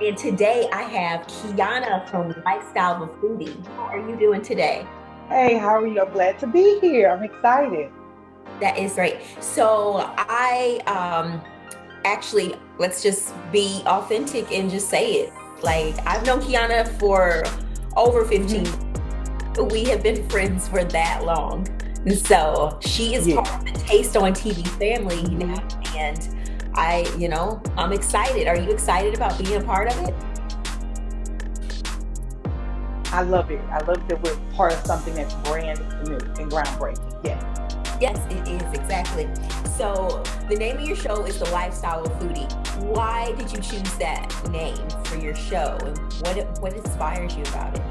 And today I have Kyona from Lifestyle of Foodie. How are you doing today? Hey, how are you? I'm glad to be here. I'm excited. That is great. So actually, let's just be authentic and just say it. Like, I've known Kyona for over 15. Hmm. We have been friends for that long. So she is Yeah. part of the Taste on TV family now. Hmm. And I'm excited. Are you excited about being a part of it? I love it. I love that we're part of something that's brand new and groundbreaking. Yes. Yes, it is exactly. So the name of your show is The Lifestyle of Foodie. Why did you choose that name for your show, and what inspires you about it?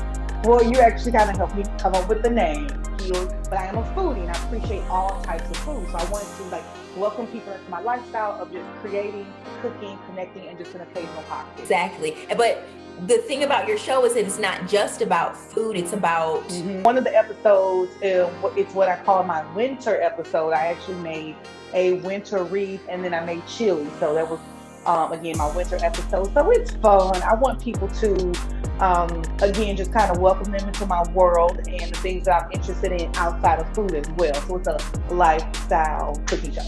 Well, you actually kind of helped me come up with the name, Healed, but I am a foodie and I appreciate all types of food. So I wanted to welcome people into my lifestyle of just creating, cooking, connecting, and just an occasional cocktail. Exactly. But the thing about your show is that it's not just about food. It's about One of the episodes, it's what I call my winter episode. I actually made a winter wreath and then I made chili. So that was, again, my winter episode. So it's fun. I want people to, again, just kind of welcome them into my world and the things that I'm interested in outside of food as well. So it's a lifestyle cooking show.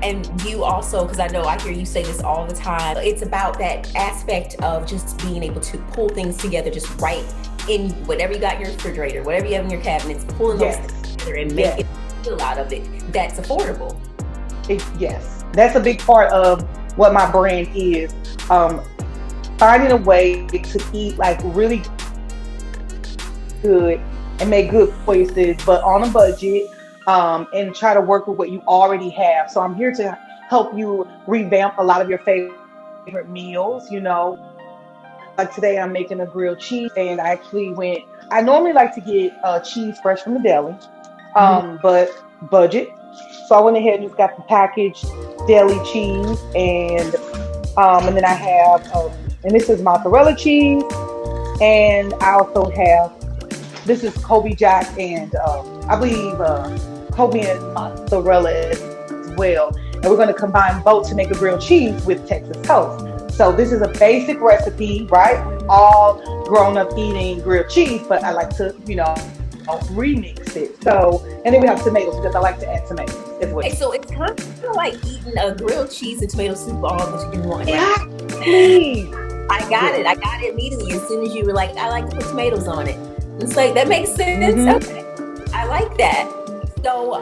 and you also, because I know I hear you say this all the time, it's about that aspect of just being able to pull things together just right in whatever you got in your refrigerator, whatever you have in your cabinets, pulling those Yes. things together and Yes. making a meal out of it that's affordable. Yes. That's a big part of what my brand is. Um, Finding a way to eat like really good and make good choices, but on a budget, and try to work with what you already have. So I'm here to help you revamp a lot of your favorite meals. Like today, I'm making a grilled cheese, and I actually went. I normally like to get cheese fresh from the deli, Mhm. but budget. So I went ahead and just got the packaged deli cheese, and then I have, and this is mozzarella cheese, and I also have, this is Kobe Jack and I believe Kobe and mozzarella as well. And we're going to combine both to make a grilled cheese with Texas toast. So this is a basic recipe, right? We've all grown up eating grilled cheese, but I like to, remix it. So, and then we have tomatoes because I like to add tomatoes as well. Okay, so it's kind of like eating a grilled cheese and tomato soup all in one, right? Exactly. I got Yeah. it. I got it immediately as soon as you were like, I like to put tomatoes on it. It's like that makes sense. Hmm. Okay, I like that. So,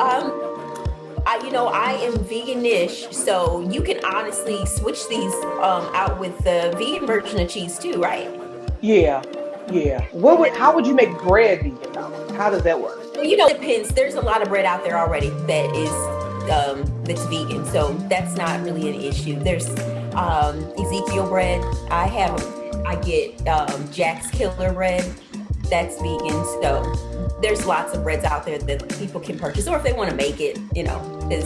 I am veganish, so you can honestly switch these out with the vegan version of cheese too, right? Yeah. Yeah. How would you make bread vegan though? How does that work? Well, it depends. There's a lot of bread out there already that is that's vegan, so that's not really an issue. There's Ezekiel bread. I get Jack's Killer bread. That's vegan. So there's lots of breads out there that people can purchase, or if they want to make it, is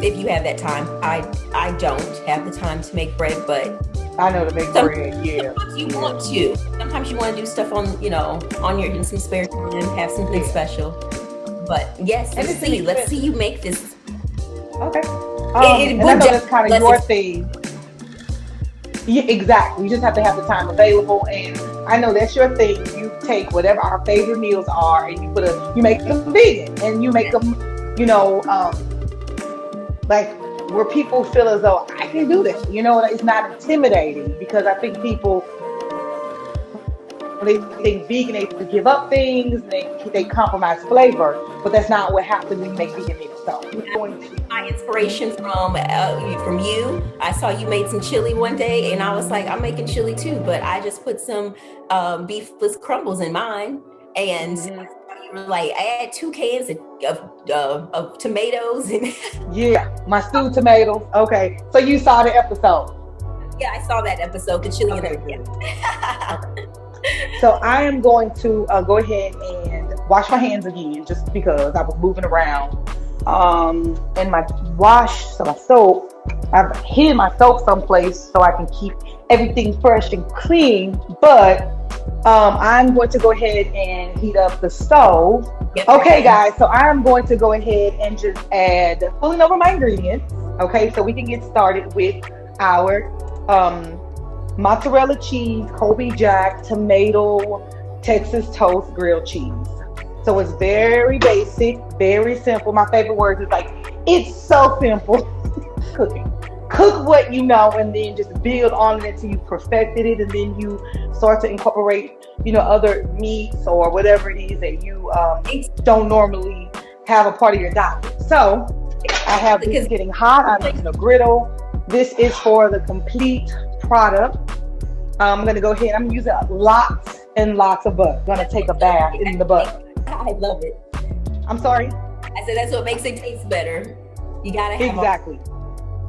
if you have that time. I don't have the time to make bread, but I know to make some, bread. Yeah. sometimes you Yeah. want to. Sometimes you want to do stuff on your in some spare time, have something Yeah. special. But yes, And let's it's see. Let's see inexpensive. you make this. Okay. It And I would know that's kind of less your thing. Yeah, exactly. You just have to have the time available, and I know that's your thing. You take whatever our favorite meals are, and you make them vegan, and you make them, you know, like where people feel as though I can do that. It's not intimidating because I think people they think vegan they have to give up things, they compromise flavor, but that's not what happens when you make vegan meals. So we're going to. my inspiration from you. I saw you made some chili one day, and I was like, I'm making chili too, but I just put some beefless crumbles in mine, and Mhm. you were like, I had 2 cans of tomatoes, and Yeah, my stewed tomatoes. Okay, so you saw the episode. yeah, I saw that episode, the chili and Okay, everything. good. Okay. So I am going to go ahead and wash my hands again, just because I was moving around. And my my soap, I've hidden my soap someplace so I can keep everything fresh and clean. But I'm going to go ahead and heat up the stove. Yep. Okay, guys. So I'm going to go ahead and just pulling over my ingredients. Okay, so we can get started with our mozzarella cheese, Kobe Jack, tomato, Texas toast, grilled cheese. So it's very basic, very simple. My favorite words is like, it's so simple. Cooking. Cook what you know and then just build on it until you perfected it, and then you start to incorporate, other meats or whatever it is that you don't normally have a part of your diet. So I have this getting hot. I'm using a griddle. This is for the complete product. I'm going to go ahead. I'm using lots and lots of butter. I'm going to take a bath in the butter. I love it. I'm sorry? I said that's what makes it taste better. You got to have exactly.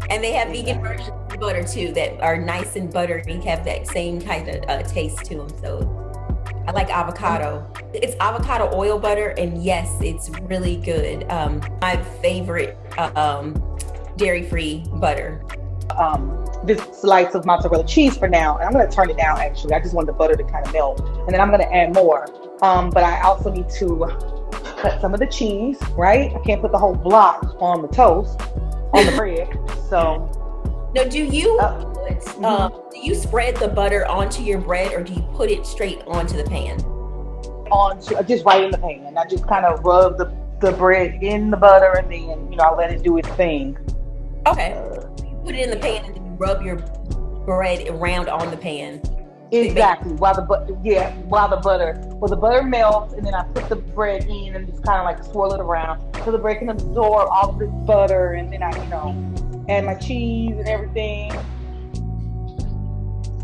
And they have vegan versions of butter too that are nice and buttery, have that same kind of taste to them. So I like avocado. It's avocado oil butter, and yes, it's really good. My favorite dairy-free butter. This slice of mozzarella cheese for now, and I'm going to turn it down actually. I just want the butter to kind of melt, and then I'm going to add more. But I also need to cut some of the cheese, right? I can't put the whole block on the toast, on the bread. So now, do you do you spread the butter onto your bread, or do you put it straight onto the pan? Just right in the pan. I just kind of rub the bread in the butter, and then I let it do its thing. Okay. You put it in the pan and then you rub your bread around on the pan. Exactly. While the butter melts, and then I put the bread in and just kind of like swirl it around so the bread can absorb all of this butter, and then I add my cheese and everything.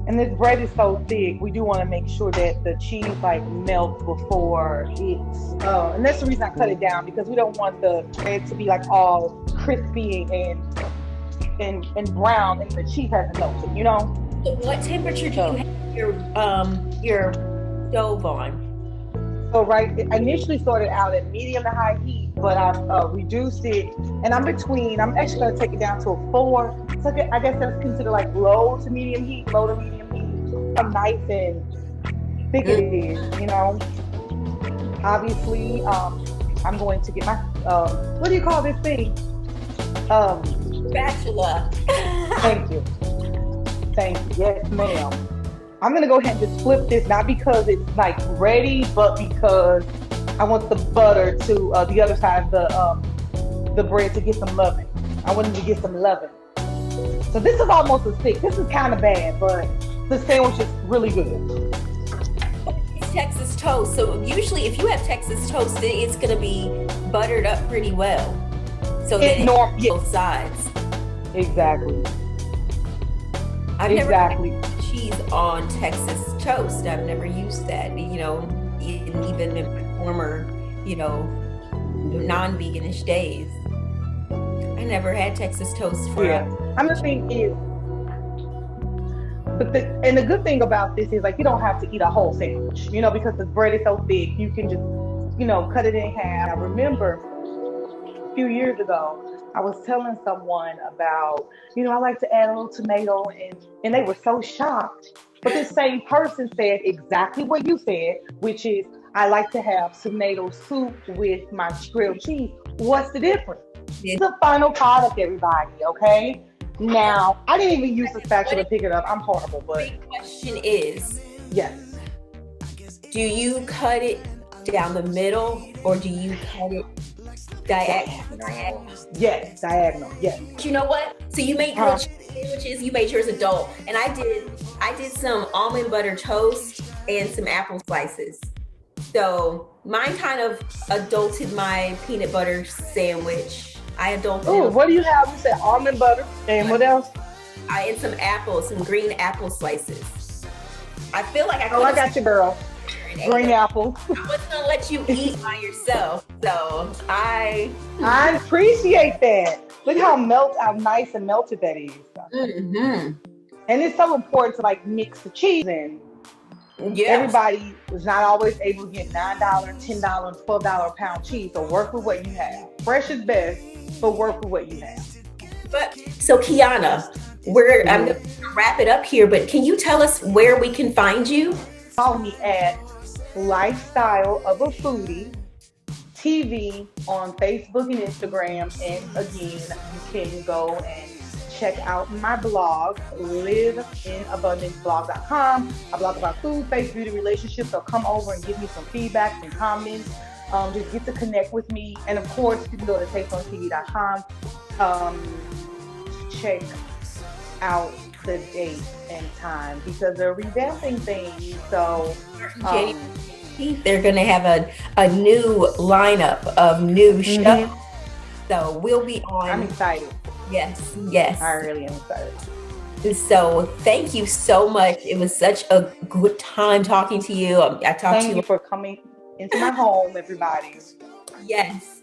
And this bread is so thick, we do want to make sure that the cheese like melts before it's and that's the reason I cut it down, because we don't want the bread to be like all crispy and brown and the cheese hasn't melted, So what temperature do you have your stove on? So I initially started out at medium to high heat, but I've reduced it, and I'm actually going to take it down to a 4. So I guess that's considered like low to medium heat. How nice and thick it is, Obviously, I'm going to get my, what do you call this thing? Spatula. Thank you. Yes, ma'am. I'm going to go ahead and just flip this, not because it's like ready, but because I want the butter to the other side of the bread to get some loving. I want it to get some loving. So this is almost as thick. This is kind of bad, but the sandwich is really good. It's Texas toast. So usually if you have Texas toast, it's going to be buttered up pretty well. So that it's both sides. Exactly. I've never had cheese on Texas toast. I've never used that, even in my former, non-veganish days. I never had Texas toast for I'm the thing is, and the good thing about this is like you don't have to eat a whole sandwich, because the bread is so thick. You can just, cut it in half. I remember a few years ago, I was telling someone about, I like to add a little tomato, and they were so shocked. But this same person said exactly what you said, which is, I like to have tomato soup with my grilled cheese. What's the difference? It's the final product, everybody, okay? Now, I didn't even use the spatula to pick it up. I'm horrible, but... The big question is... Yes. Do you cut it down the middle, or do you cut it diagonal? Yes, diagonal, yes. You know what? So you made grilled sandwiches, you made yours adult, and I did some almond butter toast and some apple slices. So mine kind of adulted my peanut butter sandwich. I adulted. Oh, what do you have? You said almond butter, and what else? I had some green apple slices. I feel like I got you, girl. Green apple. I wasn't gonna let you eat by yourself, so I appreciate that. Look how nice and melted that is. Mm-hmm. And it's so important to like mix the cheese in. Yeah. Everybody is not always able to get $9, $10, $12 a pound cheese. So work with what you have. Fresh is best, but work with what you have. But so Kyona, I'm gonna wrap it up here, but can you tell us where we can find you? Follow me at Lifestyle of a Foodie TV on Facebook and Instagram. And again, you can go and check out my blog, liveinabandanceblog.com. I blog about food, faith, beauty, relationships. So come over and give me some feedback and comments. Just get to connect with me. And of course, you can go to tasteontv.com to check out the date and time because they're revamping things. So they're going to have a new lineup of new shows. So we'll be on. I'm excited. Yes. I really am excited. So thank you so much. It was such a good time talking to you. Thank you for coming into my home, everybody. Yes.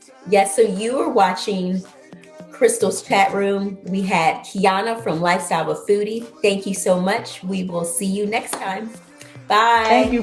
So you were watching Crystal's chat room. We had Kyona from Lifestyle with Foodie. Thank you so much. We will see you next time. Bye. Thank you.